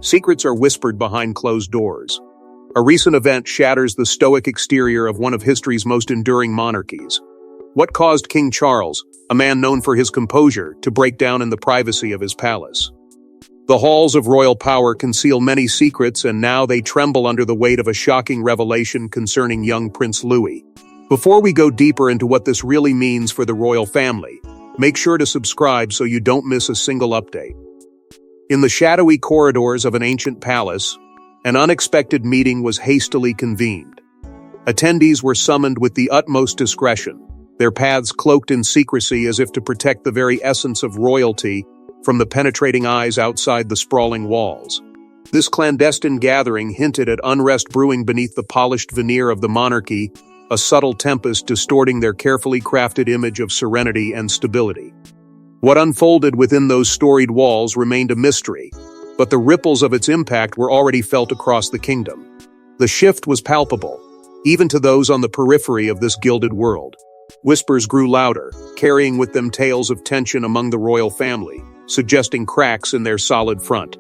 Secrets are whispered behind closed doors. A recent event shatters the stoic exterior of one of history's most enduring monarchies. What caused King Charles, a man known for his composure, to break down in the privacy of his palace? The halls of royal power conceal many secrets, and now they tremble under the weight of a shocking revelation concerning young Prince Louis. Before we go deeper into what this really means for the royal family, make sure to subscribe so you don't miss a single update. In the shadowy corridors of an ancient palace, an unexpected meeting was hastily convened. Attendees were summoned with the utmost discretion, their paths cloaked in secrecy as if to protect the very essence of royalty from the penetrating eyes outside the sprawling walls. This clandestine gathering hinted at unrest brewing beneath the polished veneer of the monarchy, a subtle tempest distorting their carefully crafted image of serenity and stability. What unfolded within those storied walls remained a mystery, but the ripples of its impact were already felt across the kingdom. The shift was palpable, even to those on the periphery of this gilded world. Whispers grew louder, carrying with them tales of tension among the royal family, suggesting cracks in their solid front.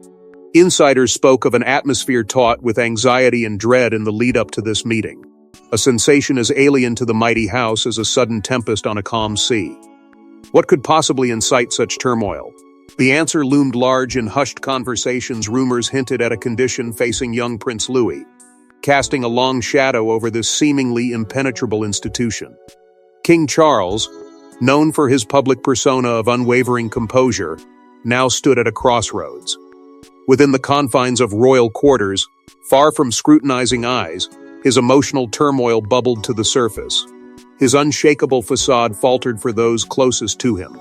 Insiders spoke of an atmosphere taut with anxiety and dread in the lead-up to this meeting, a sensation as alien to the mighty house as a sudden tempest on a calm sea. What could possibly incite such turmoil? The answer loomed large in hushed conversations. Rumors hinted at a condition facing young Prince Louis, casting a long shadow over this seemingly impenetrable institution. King Charles, known for his public persona of unwavering composure, now stood at a crossroads. Within the confines of royal quarters, far from scrutinizing eyes, his emotional turmoil bubbled to the surface. His unshakable facade faltered for those closest to him,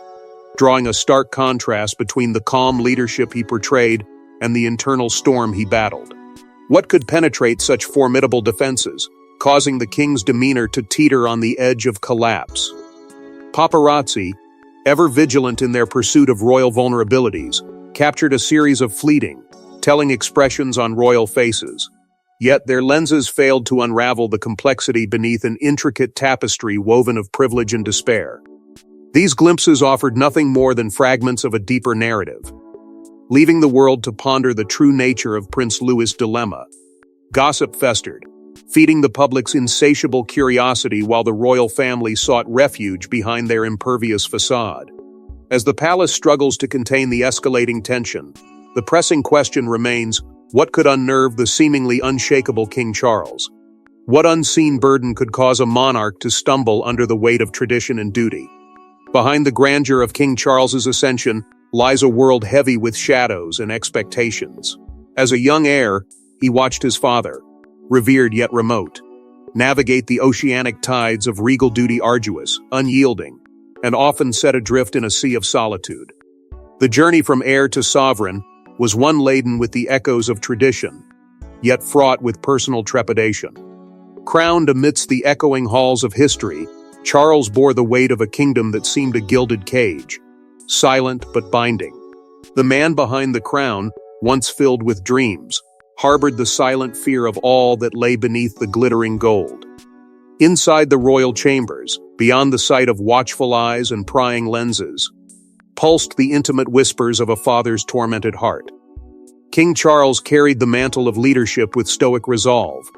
drawing a stark contrast between the calm leadership he portrayed and the internal storm he battled. What could penetrate such formidable defenses, causing the king's demeanor to teeter on the edge of collapse? Paparazzi, ever vigilant in their pursuit of royal vulnerabilities, captured a series of fleeting, telling expressions on royal faces. Yet their lenses failed to unravel the complexity beneath an intricate tapestry woven of privilege and despair. These glimpses offered nothing more than fragments of a deeper narrative, leaving the world to ponder the true nature of Prince Louis' dilemma. Gossip festered, feeding the public's insatiable curiosity while the royal family sought refuge behind their impervious facade. As the palace struggles to contain the escalating tension, the pressing question remains: what could unnerve the seemingly unshakable King Charles? What unseen burden could cause a monarch to stumble under the weight of tradition and duty? Behind the grandeur of King Charles's ascension lies a world heavy with shadows and expectations. As a young heir, he watched his father, revered yet remote, navigate the oceanic tides of regal duty, arduous, unyielding, and often set adrift in a sea of solitude. The journey from heir to sovereign was one laden with the echoes of tradition, yet fraught with personal trepidation. Crowned amidst the echoing halls of history, Charles bore the weight of a kingdom that seemed a gilded cage, silent but binding. The man behind the crown, once filled with dreams, harbored the silent fear of all that lay beneath the glittering gold. Inside the royal chambers, beyond the sight of watchful eyes and prying lenses, pulsed the intimate whispers of a father's tormented heart. King Charles carried the mantle of leadership with stoic resolve,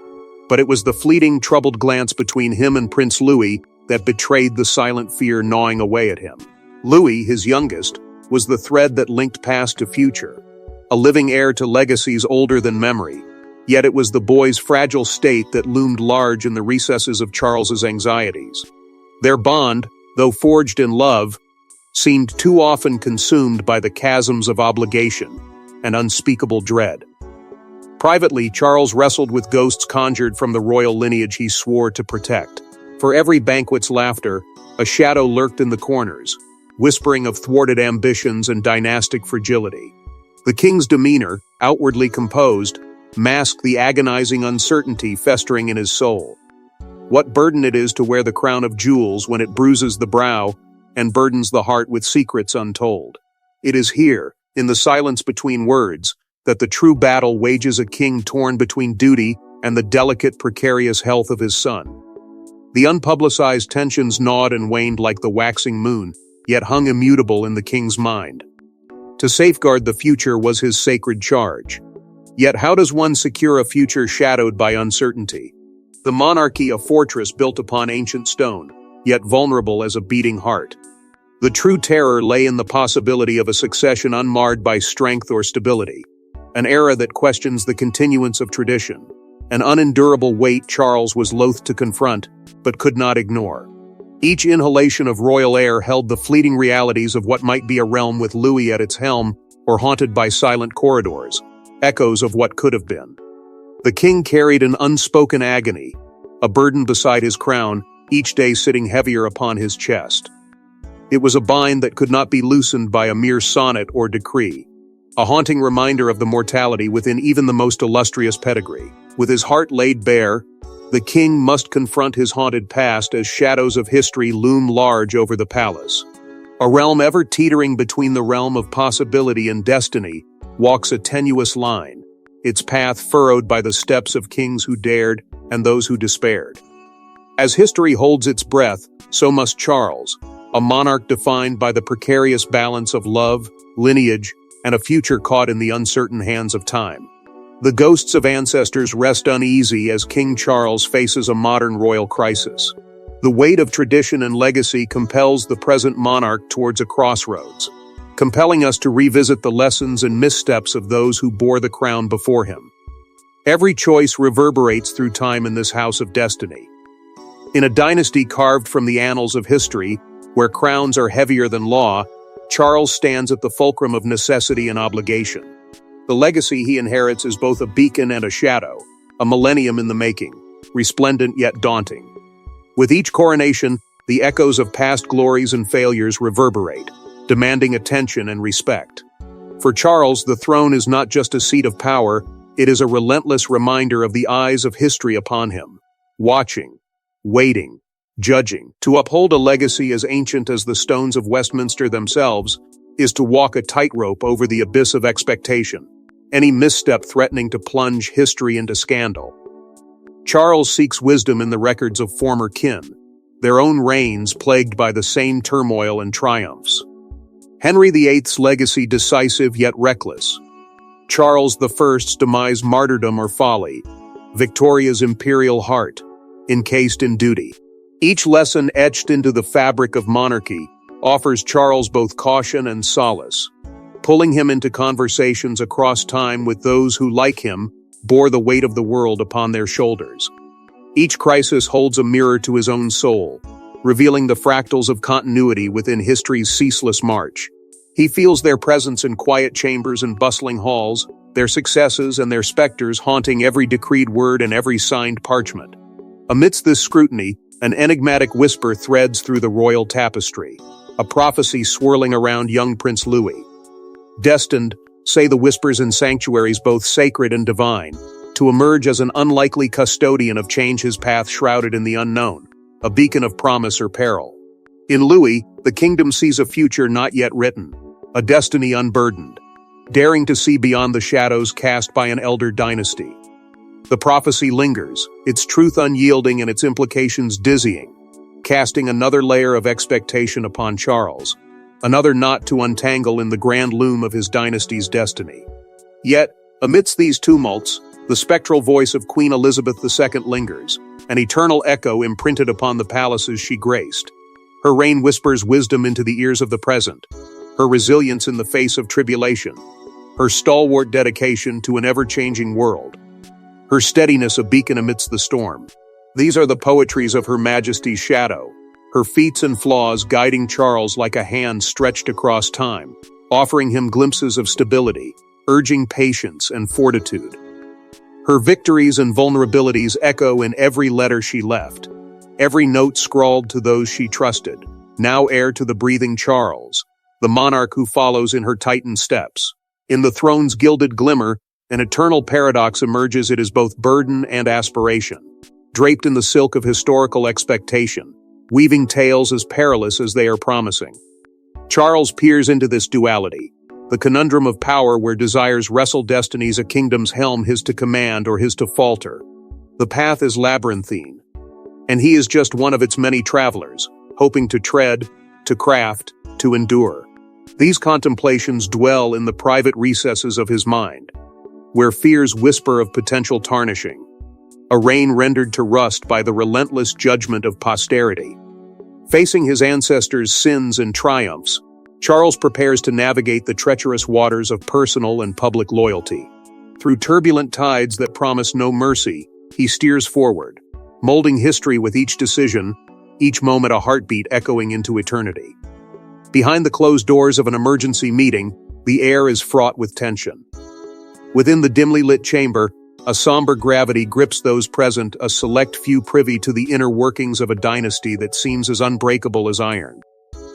but it was the fleeting, troubled glance between him and Prince Louis that betrayed the silent fear gnawing away at him. Louis, his youngest, was the thread that linked past to future, a living heir to legacies older than memory. Yet it was the boy's fragile state that loomed large in the recesses of Charles's anxieties. Their bond, though forged in love, seemed too often consumed by the chasms of obligation and unspeakable dread. Privately, Charles wrestled with ghosts conjured from the royal lineage he swore to protect. For every banquet's laughter, a shadow lurked in the corners, whispering of thwarted ambitions and dynastic fragility. The king's demeanor, outwardly composed, masked the agonizing uncertainty festering in his soul. What burden it is to wear the crown of jewels when it bruises the brow and burdens the heart with secrets untold. It is here, in the silence between words, that the true battle wages a king torn between duty and the delicate, precarious health of his son. The unpublicized tensions gnawed and waned like the waxing moon, yet hung immutable in the king's mind. To safeguard the future was his sacred charge. Yet how does one secure a future shadowed by uncertainty? The monarchy, a fortress built upon ancient stone, yet vulnerable as a beating heart. The true terror lay in the possibility of a succession unmarred by strength or stability, an era that questions the continuance of tradition, an unendurable weight Charles was loath to confront, but could not ignore. Each inhalation of royal air held the fleeting realities of what might be a realm with Louis at its helm, or haunted by silent corridors, echoes of what could have been. The king carried an unspoken agony, a burden beside his crown, each day sitting heavier upon his chest. It was a bind that could not be loosened by a mere sonnet or decree, a haunting reminder of the mortality within even the most illustrious pedigree. With his heart laid bare, the king must confront his haunted past as shadows of history loom large over the palace. A realm ever teetering between the realm of possibility and destiny walks a tenuous line, its path furrowed by the steps of kings who dared and those who despaired. As history holds its breath, so must Charles, a monarch defined by the precarious balance of love, lineage, and a future caught in the uncertain hands of time. The ghosts of ancestors rest uneasy as King Charles faces a modern royal crisis. The weight of tradition and legacy compels the present monarch towards a crossroads, compelling us to revisit the lessons and missteps of those who bore the crown before him. Every choice reverberates through time in this house of destiny. In a dynasty carved from the annals of history, where crowns are heavier than law, Charles stands at the fulcrum of necessity and obligation. The legacy he inherits is both a beacon and a shadow, a millennium in the making, resplendent yet daunting. With each coronation, the echoes of past glories and failures reverberate, demanding attention and respect. For Charles, the throne is not just a seat of power, it is a relentless reminder of the eyes of history upon him, watching, waiting, judging. To uphold a legacy as ancient as the stones of Westminster themselves is to walk a tightrope over the abyss of expectation, any misstep threatening to plunge history into scandal. Charles seeks wisdom in the records of former kin, their own reigns plagued by the same turmoil and triumphs. Henry VIII's legacy decisive yet reckless. Charles I's demise martyrdom or folly. Victoria's imperial heart, encased in duty. Each lesson etched into the fabric of monarchy offers Charles both caution and solace, pulling him into conversations across time with those who, like him, bore the weight of the world upon their shoulders. Each crisis holds a mirror to his own soul, revealing the fractals of continuity within history's ceaseless march. He feels their presence in quiet chambers and bustling halls, their successes and their specters haunting every decreed word and every signed parchment. Amidst this scrutiny, an enigmatic whisper threads through the royal tapestry, a prophecy swirling around young Prince Louis. Destined, say the whispers in sanctuaries both sacred and divine, to emerge as an unlikely custodian of change, his path shrouded in the unknown, a beacon of promise or peril. In Louis, the kingdom sees a future not yet written, a destiny unburdened, daring to see beyond the shadows cast by an elder dynasty. The prophecy lingers, its truth unyielding and its implications dizzying, casting another layer of expectation upon Charles, another knot to untangle in the grand loom of his dynasty's destiny. Yet, amidst these tumults, the spectral voice of Queen Elizabeth II lingers, an eternal echo imprinted upon the palaces she graced. Her reign whispers wisdom into the ears of the present, her resilience in the face of tribulation, her stalwart dedication to an ever-changing world, her steadiness a beacon amidst the storm. These are the poetries of Her Majesty's shadow, her feats and flaws guiding Charles like a hand stretched across time, offering him glimpses of stability, urging patience and fortitude. Her victories and vulnerabilities echo in every letter she left, every note scrawled to those she trusted, now heir to the breathing Charles, the monarch who follows in her tightened steps. In the throne's gilded glimmer, an eternal paradox emerges. It is both burden and aspiration, draped in the silk of historical expectation, weaving tales as perilous as they are promising. Charles peers into this duality, the conundrum of power where desires wrestle destinies, a kingdom's helm, his to command or his to falter. The path is labyrinthine, and he is just one of its many travelers, hoping to tread, to craft, to endure. These contemplations dwell in the private recesses of his mind, where fears whisper of potential tarnishing, a reign rendered to rust by the relentless judgment of posterity. Facing his ancestors' sins and triumphs, Charles prepares to navigate the treacherous waters of personal and public loyalty. Through turbulent tides that promise no mercy, he steers forward, molding history with each decision, each moment a heartbeat echoing into eternity. Behind the closed doors of an emergency meeting, the air is fraught with tension. Within the dimly lit chamber, a somber gravity grips those present, a select few privy to the inner workings of a dynasty that seems as unbreakable as iron.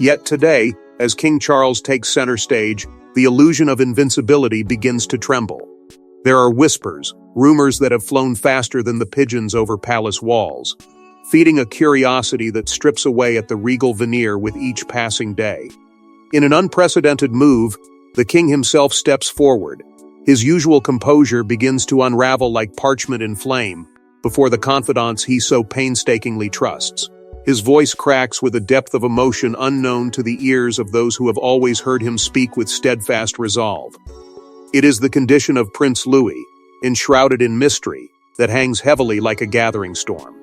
Yet today, as King Charles takes center stage, the illusion of invincibility begins to tremble. There are whispers, rumors that have flown faster than the pigeons over palace walls, feeding a curiosity that strips away at the regal veneer with each passing day. In an unprecedented move, the king himself steps forward. His usual composure begins to unravel like parchment in flame before the confidants he so painstakingly trusts. His voice cracks with a depth of emotion unknown to the ears of those who have always heard him speak with steadfast resolve. It is the condition of Prince Louis, enshrouded in mystery, that hangs heavily like a gathering storm.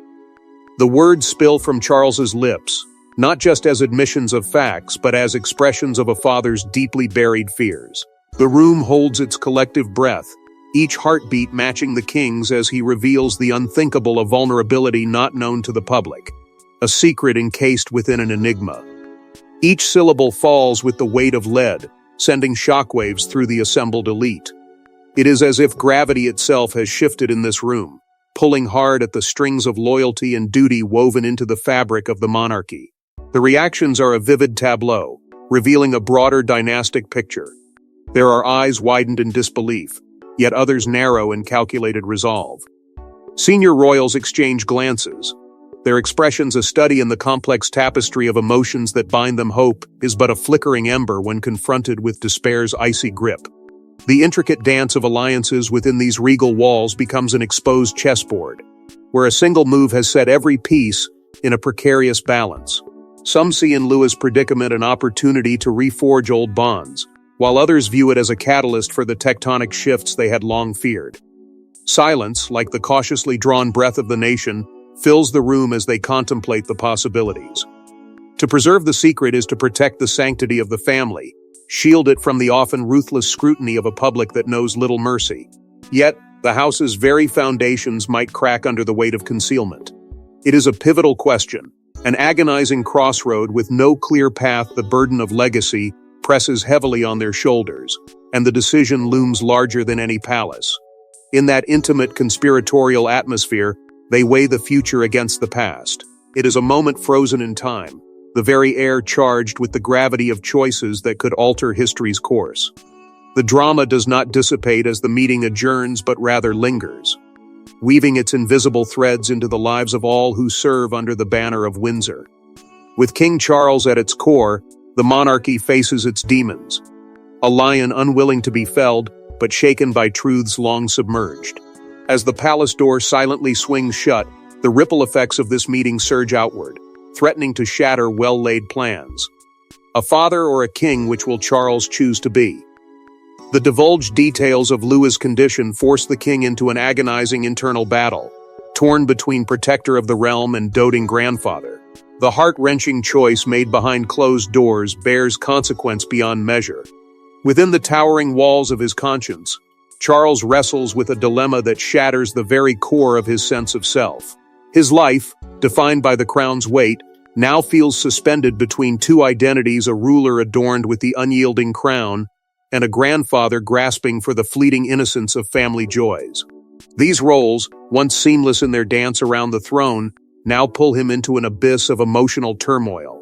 The words spill from Charles's lips, not just as admissions of facts, but as expressions of a father's deeply buried fears. The room holds its collective breath, each heartbeat matching the king's as he reveals the unthinkable of vulnerability not known to the public, a secret encased within an enigma. Each syllable falls with the weight of lead, sending shockwaves through the assembled elite. It is as if gravity itself has shifted in this room, pulling hard at the strings of loyalty and duty woven into the fabric of the monarchy. The reactions are a vivid tableau, revealing a broader dynastic picture. There are eyes widened in disbelief, yet others narrow in calculated resolve. Senior royals exchange glances, their expressions a study in the complex tapestry of emotions that bind them. Hope is but a flickering ember when confronted with despair's icy grip. The intricate dance of alliances within these regal walls becomes an exposed chessboard, where a single move has set every piece in a precarious balance. Some see in Louis' predicament an opportunity to reforge old bonds, while others view it as a catalyst for the tectonic shifts they had long feared. Silence, like the cautiously drawn breath of the nation, fills the room as they contemplate the possibilities. To preserve the secret is to protect the sanctity of the family, shield it from the often ruthless scrutiny of a public that knows little mercy. Yet, the house's very foundations might crack under the weight of concealment. It is a pivotal question, an agonizing crossroad with no clear path. The burden of legacy presses heavily on their shoulders, and the decision looms larger than any palace. In that intimate conspiratorial atmosphere, they weigh the future against the past. It is a moment frozen in time, the very air charged with the gravity of choices that could alter history's course. The drama does not dissipate as the meeting adjourns, but rather lingers, weaving its invisible threads into the lives of all who serve under the banner of Windsor. With King Charles at its core, the monarchy faces its demons, a lion unwilling to be felled, but shaken by truths long submerged. As the palace door silently swings shut, the ripple effects of this meeting surge outward, threatening to shatter well-laid plans. A father or a king, which will Charles choose to be? The divulged details of Louis' condition force the king into an agonizing internal battle, torn between protector of the realm and doting grandfather. The heart-wrenching choice made behind closed doors bears consequence beyond measure. Within the towering walls of his conscience, Charles wrestles with a dilemma that shatters the very core of his sense of self. His life, defined by the crown's weight, now feels suspended between two identities: a ruler adorned with the unyielding crown, and a grandfather grasping for the fleeting innocence of family joys. These roles, once seamless in their dance around the throne, now pull him into an abyss of emotional turmoil.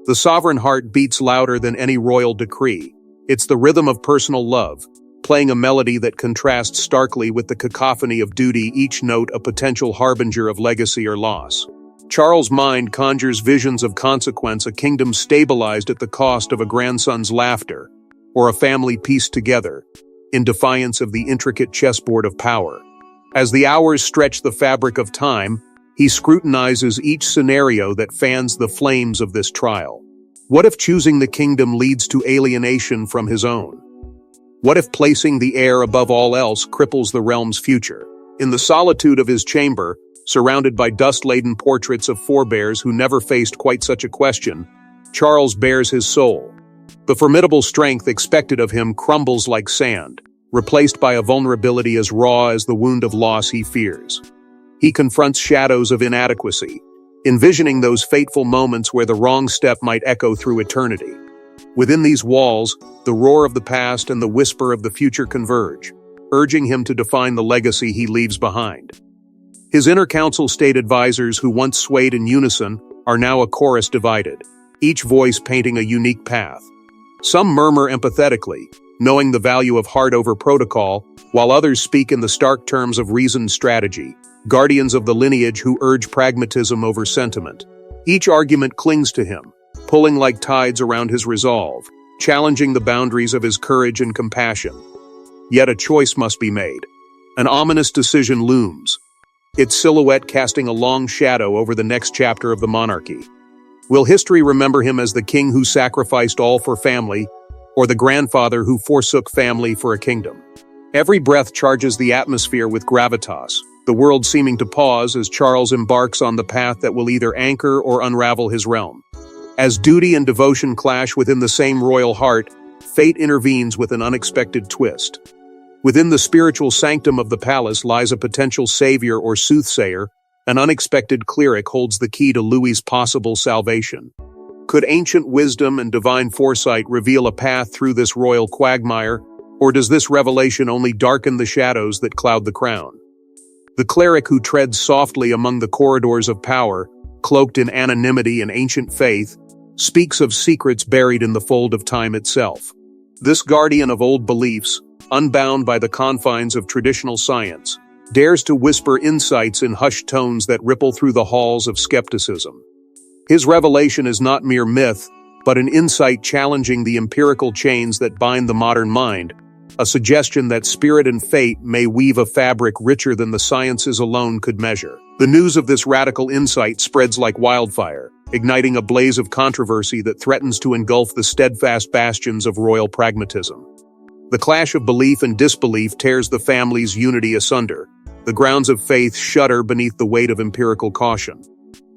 The sovereign heart beats louder than any royal decree. It's the rhythm of personal love, playing a melody that contrasts starkly with the cacophony of duty, each note a potential harbinger of legacy or loss. Charles' mind conjures visions of consequence: a kingdom stabilized at the cost of a grandson's laughter, or a family pieced together, in defiance of the intricate chessboard of power. As the hours stretch the fabric of time, he scrutinizes each scenario that fans the flames of this trial. What if choosing the kingdom leads to alienation from his own? What if placing the heir above all else cripples the realm's future? In the solitude of his chamber, surrounded by dust-laden portraits of forebears who never faced quite such a question, Charles bares his soul. The formidable strength expected of him crumbles like sand, replaced by a vulnerability as raw as the wound of loss he fears. He confronts shadows of inadequacy, envisioning those fateful moments where the wrong step might echo through eternity. Within these walls, the roar of the past and the whisper of the future converge, urging him to define the legacy he leaves behind. His inner council state advisors who once swayed in unison are now a chorus divided, each voice painting a unique path. Some murmur empathetically, knowing the value of heart over protocol, while others speak in the stark terms of reasoned strategy, guardians of the lineage who urge pragmatism over sentiment. Each argument clings to him, pulling like tides around his resolve, challenging the boundaries of his courage and compassion. Yet a choice must be made. An ominous decision looms, its silhouette casting a long shadow over the next chapter of the monarchy. Will history remember him as the king who sacrificed all for family, or the grandfather who forsook family for a kingdom? Every breath charges the atmosphere with gravitas, the world seeming to pause as Charles embarks on the path that will either anchor or unravel his realm. As duty and devotion clash within the same royal heart, fate intervenes with an unexpected twist. Within the spiritual sanctum of the palace lies a potential savior or soothsayer. An unexpected cleric holds the key to Louis's possible salvation. Could ancient wisdom and divine foresight reveal a path through this royal quagmire, or does this revelation only darken the shadows that cloud the crown? The cleric who treads softly among the corridors of power, cloaked in anonymity and ancient faith, speaks of secrets buried in the fold of time itself. This guardian of old beliefs, unbound by the confines of traditional science, dares to whisper insights in hushed tones that ripple through the halls of skepticism. His revelation is not mere myth, but an insight challenging the empirical chains that bind the modern mind, a suggestion that spirit and fate may weave a fabric richer than the sciences alone could measure. The news of this radical insight spreads like wildfire, igniting a blaze of controversy that threatens to engulf the steadfast bastions of royal pragmatism. The clash of belief and disbelief tears the family's unity asunder. The grounds of faith shudder beneath the weight of empirical caution.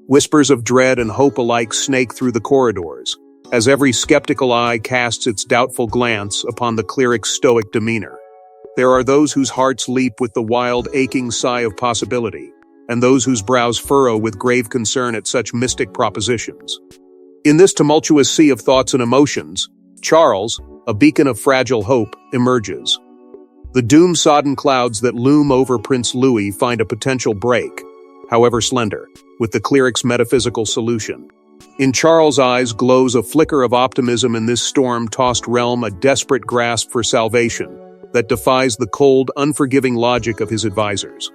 Whispers of dread and hope alike snake through the corridors, as every skeptical eye casts its doubtful glance upon the cleric's stoic demeanor. There are those whose hearts leap with the wild, aching sigh of possibility, and those whose brows furrow with grave concern at such mystic propositions. In this tumultuous sea of thoughts and emotions, Charles, a beacon of fragile hope, emerges. The doom-sodden clouds that loom over Prince Louis find a potential break, however slender, with the cleric's metaphysical solution. In Charles' eyes glows a flicker of optimism in this storm-tossed realm, a desperate grasp for salvation that defies the cold, unforgiving logic of his advisors.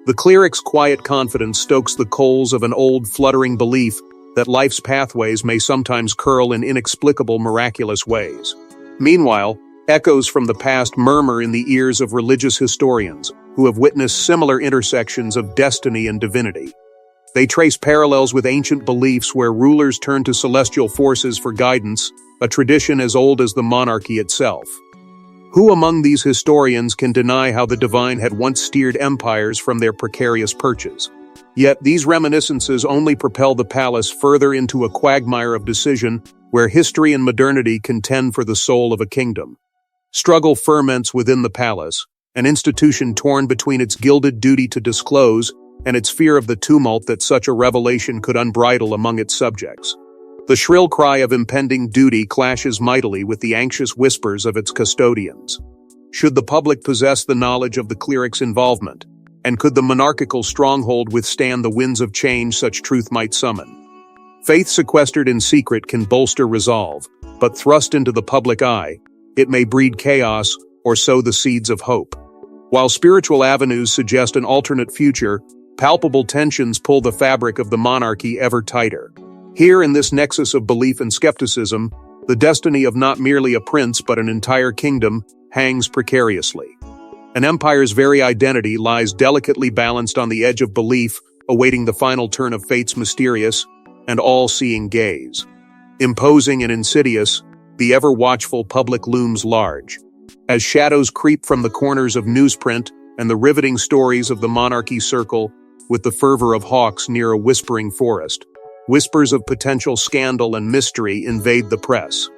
The cleric's quiet confidence stokes the coals of an old, fluttering belief that life's pathways may sometimes curl in inexplicable, miraculous ways. Meanwhile, echoes from the past murmur in the ears of religious historians who have witnessed similar intersections of destiny and divinity. They trace parallels with ancient beliefs where rulers turn to celestial forces for guidance, a tradition as old as the monarchy itself. Who among these historians can deny how the divine had once steered empires from their precarious perches? Yet these reminiscences only propel the palace further into a quagmire of decision where history and modernity contend for the soul of a kingdom. Struggle ferments within the palace, an institution torn between its gilded duty to disclose and its fear of the tumult that such a revelation could unbridle among its subjects. The shrill cry of impending duty clashes mightily with the anxious whispers of its custodians. Should the public possess the knowledge of the cleric's involvement? And could the monarchical stronghold withstand the winds of change such truth might summon? Faith sequestered in secret can bolster resolve, but thrust into the public eye, it may breed chaos or sow the seeds of hope. While spiritual avenues suggest an alternate future, palpable tensions pull the fabric of the monarchy ever tighter. Here in this nexus of belief and skepticism, the destiny of not merely a prince but an entire kingdom hangs precariously. An empire's very identity lies delicately balanced on the edge of belief, awaiting the final turn of fate's mysterious and all-seeing gaze. Imposing and insidious, the ever-watchful public looms large, As shadows creep from the corners of newsprint and the riveting stories of the monarchy circle with the fervor of hawks near a whispering forest, whispers of potential scandal and mystery invade the press.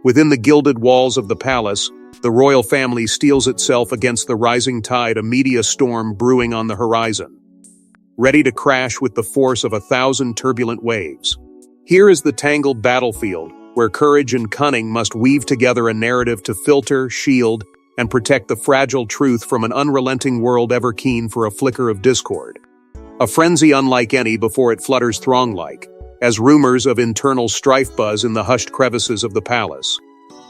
Within the gilded walls of the palace, the royal family steels itself against the rising tide, a media storm brewing on the horizon, ready to crash with the force of 1,000 turbulent waves. Here is the tangled battlefield, where courage and cunning must weave together a narrative to filter, shield, and protect the fragile truth from an unrelenting world ever keen for a flicker of discord. A frenzy unlike any before it flutters throng-like, as rumors of internal strife buzz in the hushed crevices of the palace.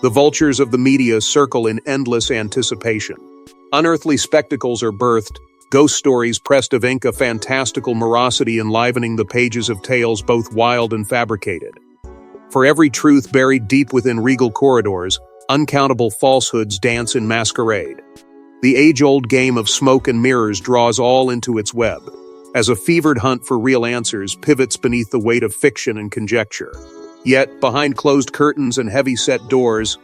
The vultures of the media circle in endless anticipation. Unearthly spectacles are birthed, ghost stories pressed of ink, a fantastical morosity enlivening the pages of tales both wild and fabricated. For every truth buried deep within regal corridors, uncountable falsehoods dance in masquerade. The age-old game of smoke and mirrors draws all into its web, as a fevered hunt for real answers pivots beneath the weight of fiction and conjecture. Yet, behind closed curtains and heavy-set doors,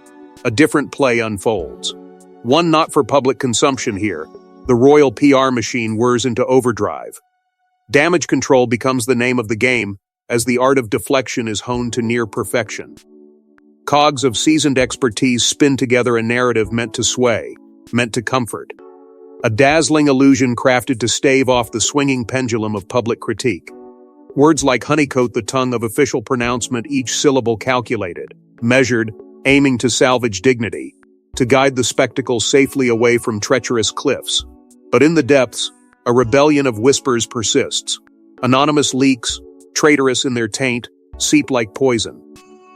a different play unfolds. One not for public consumption here. The royal PR machine whirs into overdrive. Damage control becomes the name of the game, as the art of deflection is honed to near perfection. Cogs of seasoned expertise spin together a narrative meant to sway, meant to comfort. A dazzling illusion crafted to stave off the swinging pendulum of public critique. Words like honeycoat the tongue of official pronouncement, each syllable calculated, measured, aiming to salvage dignity, to guide the spectacle safely away from treacherous cliffs. But in the depths, a rebellion of whispers persists. Anonymous leaks, traitorous in their taint, seep like poison.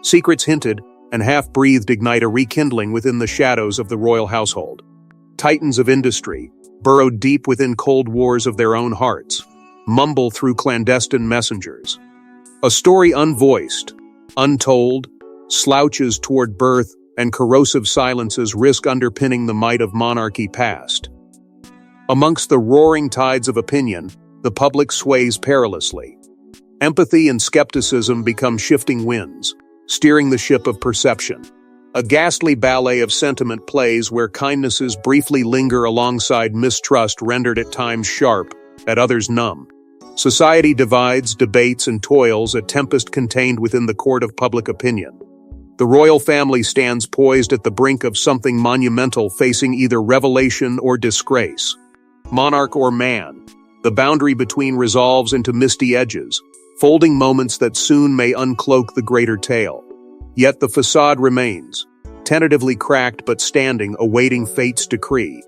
Secrets hinted and half-breathed ignite a rekindling within the shadows of the royal household. Titans of industry, burrowed deep within cold wars of their own hearts, mumble through clandestine messengers. A story unvoiced, untold, slouches toward birth, and corrosive silences risk underpinning the might of monarchy past. Amongst the roaring tides of opinion, the public sways perilously. Empathy and skepticism become shifting winds, steering the ship of perception. A ghastly ballet of sentiment plays where kindnesses briefly linger alongside mistrust rendered at times sharp, at others numb. Society divides, debates, and toils, a tempest contained within the court of public opinion. The royal family stands poised at the brink of something monumental, facing either revelation or disgrace. Monarch or man, the boundary between resolves into misty edges, folding moments that soon may uncloak the greater tale. Yet the facade remains, tentatively cracked but standing, awaiting fate's decree.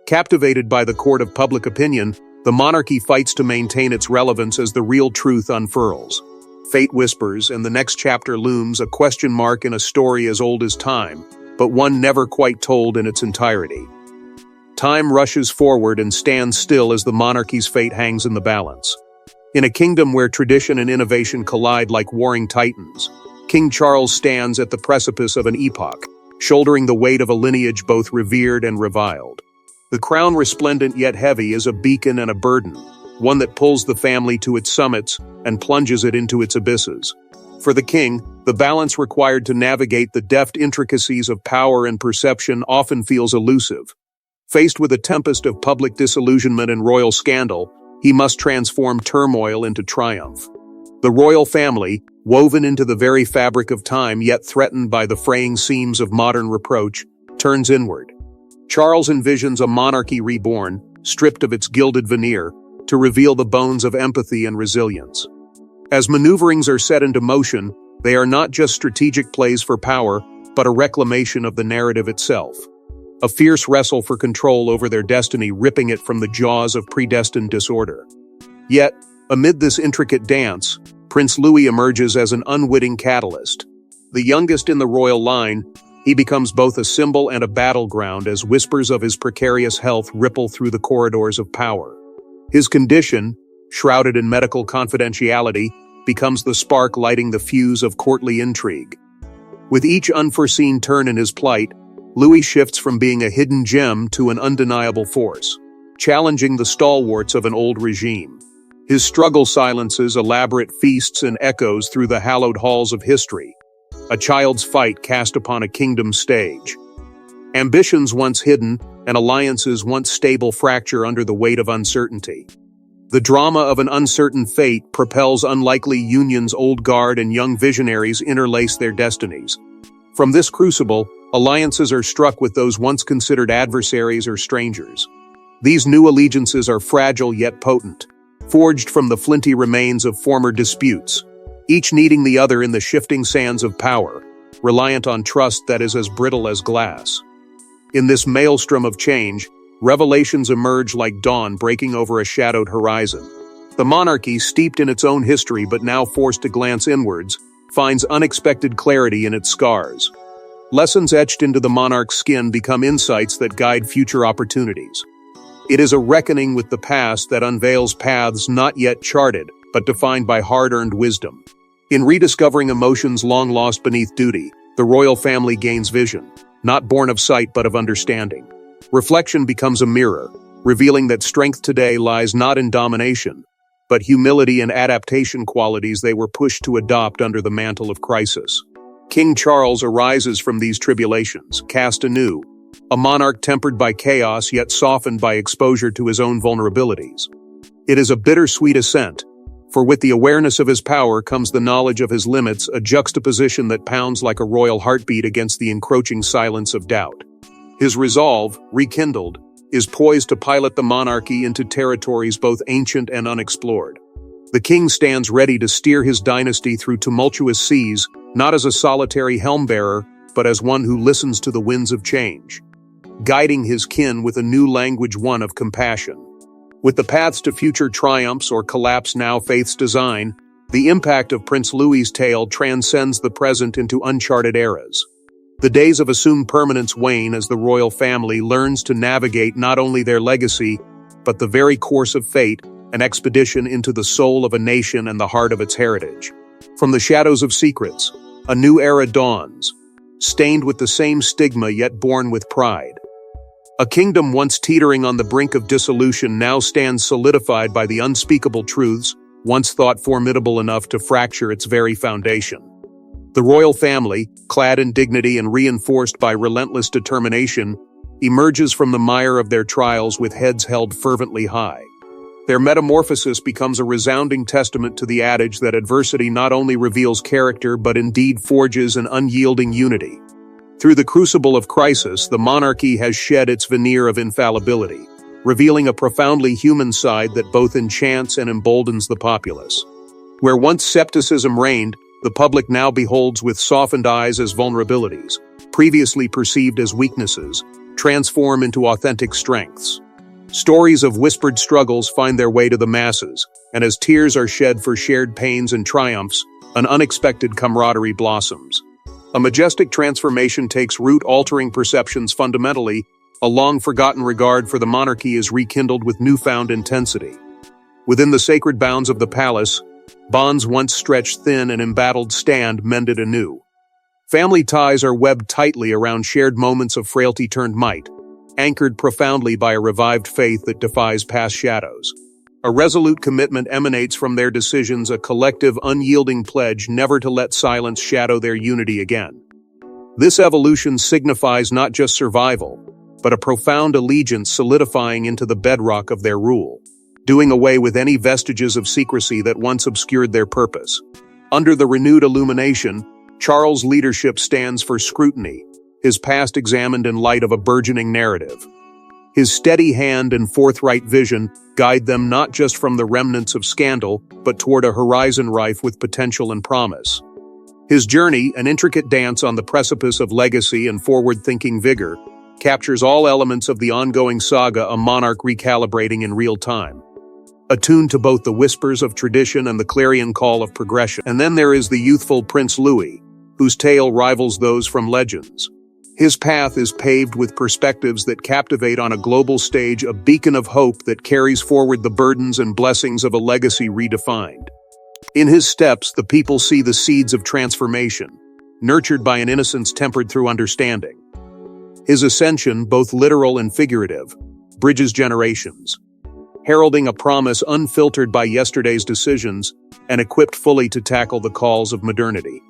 Captivated by the court of public opinion, the monarchy fights to maintain its relevance as the real truth unfurls. Fate whispers, and the next chapter looms, a question mark in a story as old as time, but one never quite told in its entirety. Time rushes forward and stands still as the monarchy's fate hangs in the balance. In a kingdom where tradition and innovation collide like warring titans, King Charles stands at the precipice of an epoch, shouldering the weight of a lineage both revered and reviled. The crown, resplendent yet heavy, is a beacon and a burden, one that pulls the family to its summits and plunges it into its abysses. For the king, the balance required to navigate the deft intricacies of power and perception often feels elusive. Faced with a tempest of public disillusionment and royal scandal, he must transform turmoil into triumph. The royal family, woven into the very fabric of time yet threatened by the fraying seams of modern reproach, turns inward. Charles envisions a monarchy reborn, stripped of its gilded veneer, to reveal the bones of empathy and resilience. As maneuverings are set into motion, they are not just strategic plays for power, but a reclamation of the narrative itself. A fierce wrestle for control over their destiny, ripping it from the jaws of predestined disorder. Yet, amid this intricate dance, Prince Louis emerges as an unwitting catalyst. The youngest in the royal line, he becomes both a symbol and a battleground as whispers of his precarious health ripple through the corridors of power. His condition, shrouded in medical confidentiality, becomes the spark lighting the fuse of courtly intrigue. With each unforeseen turn in his plight, Louis shifts from being a hidden gem to an undeniable force, challenging the stalwarts of an old regime. His struggle silences elaborate feasts and echoes through the hallowed halls of history, a child's fight cast upon a kingdom's stage. Ambitions once hidden, and alliances once stable fracture under the weight of uncertainty. The drama of an uncertain fate propels unlikely unions. Old guard and young visionaries interlace their destinies. From this crucible, alliances are struck with those once considered adversaries or strangers. These new allegiances are fragile yet potent, forged from the flinty remains of former disputes, each needing the other in the shifting sands of power, reliant on trust that is as brittle as glass. In this maelstrom of change, revelations emerge like dawn breaking over a shadowed horizon. The monarchy, steeped in its own history but now forced to glance inwards, finds unexpected clarity in its scars. Lessons etched into the monarch's skin become insights that guide future opportunities. It is a reckoning with the past that unveils paths not yet charted, but defined by hard-earned wisdom. In rediscovering emotions long lost beneath duty, the royal family gains vision, not born of sight but of understanding. Reflection becomes a mirror, revealing that strength today lies not in domination, but humility and adaptation, qualities they were pushed to adopt under the mantle of crisis. King Charles arises from these tribulations, cast anew, a monarch tempered by chaos yet softened by exposure to his own vulnerabilities. It is a bittersweet ascent, for with the awareness of his power comes the knowledge of his limits, a juxtaposition that pounds like a royal heartbeat against the encroaching silence of doubt. His resolve, rekindled, is poised to pilot the monarchy into territories both ancient and unexplored. The king stands ready to steer his dynasty through tumultuous seas, not as a solitary helm-bearer, but as one who listens to the winds of change, guiding his kin with a new language, one of compassion. With the paths to future triumphs or collapse now Faith's design, the impact of Prince Louis's tale transcends the present into uncharted eras. The days of assumed permanence wane as the royal family learns to navigate not only their legacy, but the very course of fate, an expedition into the soul of a nation and the heart of its heritage. From the shadows of secrets, a new era dawns, stained with the same stigma yet born with pride. A kingdom once teetering on the brink of dissolution now stands solidified by the unspeakable truths, once thought formidable enough to fracture its very foundation. The royal family, clad in dignity and reinforced by relentless determination, emerges from the mire of their trials with heads held fervently high. Their metamorphosis becomes a resounding testament to the adage that adversity not only reveals character but indeed forges an unyielding unity. Through the crucible of crisis, the monarchy has shed its veneer of infallibility, revealing a profoundly human side that both enchants and emboldens the populace. Where once skepticism reigned, the public now beholds with softened eyes as vulnerabilities, previously perceived as weaknesses, transform into authentic strengths. Stories of whispered struggles find their way to the masses, and as tears are shed for shared pains and triumphs, an unexpected camaraderie blossoms. A majestic transformation takes root, altering perceptions fundamentally. A long-forgotten regard for the monarchy is rekindled with newfound intensity. Within the sacred bounds of the palace, bonds once stretched thin and embattled stand mended anew. Family ties are webbed tightly around shared moments of frailty turned might, anchored profoundly by a revived faith that defies past shadows. A resolute commitment emanates from their decisions, a collective, unyielding pledge never to let silence shadow their unity again. This evolution signifies not just survival, but a profound allegiance solidifying into the bedrock of their rule, doing away with any vestiges of secrecy that once obscured their purpose. Under the renewed illumination, Charles' leadership stands for scrutiny, his past examined in light of a burgeoning narrative. His steady hand and forthright vision guide them not just from the remnants of scandal, but toward a horizon rife with potential and promise. His journey, an intricate dance on the precipice of legacy and forward-thinking vigor, captures all elements of the ongoing saga, a monarch recalibrating in real time, attuned to both the whispers of tradition and the clarion call of progression. And then there is the youthful Prince Louis, whose tale rivals those from legends. His path is paved with perspectives that captivate on a global stage, a beacon of hope that carries forward the burdens and blessings of a legacy redefined. In his steps, the people see the seeds of transformation, nurtured by an innocence tempered through understanding. His ascension, both literal and figurative, bridges generations, heralding a promise unfiltered by yesterday's decisions and equipped fully to tackle the calls of modernity.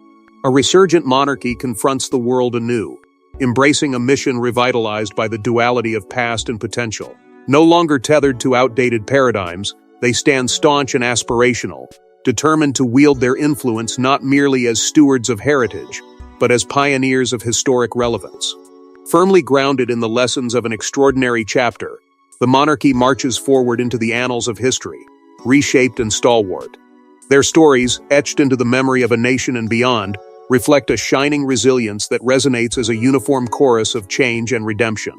A resurgent monarchy confronts the world anew, embracing a mission revitalized by the duality of past and potential. No longer tethered to outdated paradigms, they stand staunch and aspirational, determined to wield their influence not merely as stewards of heritage, but as pioneers of historic relevance. Firmly grounded in the lessons of an extraordinary chapter, the monarchy marches forward into the annals of history, reshaped and stalwart. Their stories, etched into the memory of a nation and beyond, reflect a shining resilience that resonates as a uniform chorus of change and redemption.